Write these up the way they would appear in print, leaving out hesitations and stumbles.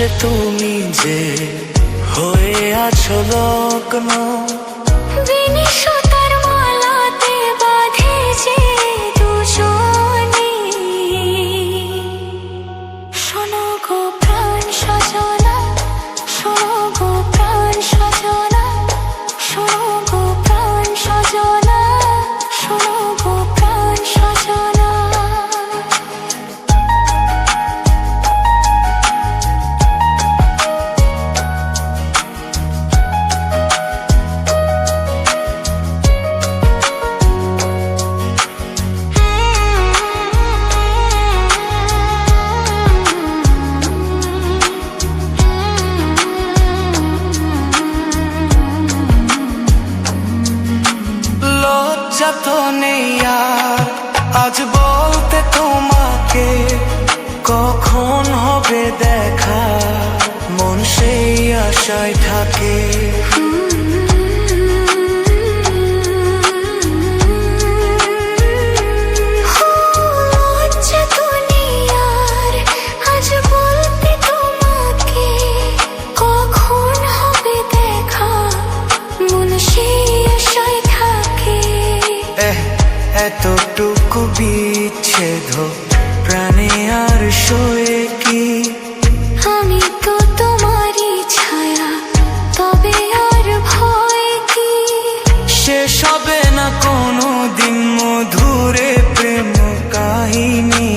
আকাশে তুমি যে হয়ে আছো লগ্ন, বিনিশতার মালাতে বাঁধে যে দুজনে। শোনো গো প্রাণ সজনা, শোনো গো প্রাণ সজনা, শোনো গো প্রাণ সজনা, শোনো গো প্রাণ সজনা। লজ্জা তো নেই আর আজ বলতে তোমাকে, কখন হবে দেখা মন সেই আশায় থাকে। লজ্জা তো নেই আর আজ বলতে তোমাকে, কখন হবে দেখা মন সেই আশায় থাকে। এতটুকু বিচ্ছেদ প্রাণে আর সয়ে কি, আমি তো তোমারই ছায়া, তবে আর ভয় কি। শেষ হবে না কোনো দিন মধুরে প্রেম কাহিনী।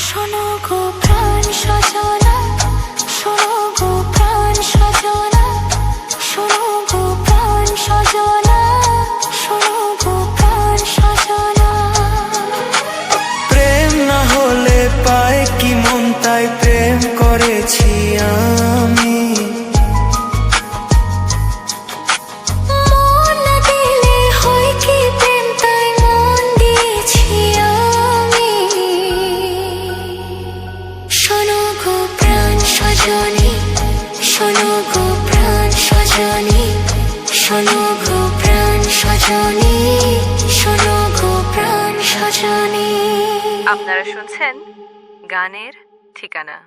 শোনো গো প্রাণ সজনা, শোনো গো প্রাণ সজনা, শোনো গো প্রাণ সজনা, শোনো গো প্রাণ সজনা। প্রেম না হলে পায় কি মন, তাই প্রেম করেছি আমি। মন না দিলে হয় কি প্রেম, তাই মন দিয়েছি আমি। শোনো গো প্রাণ সজনী, শোনো গো প্রাণ সজনী, শোনো গো প্রাণ সজনী, শোনো গো প্রাণ সজনী। আপনারা শুনছেন গানের ঠিকানা।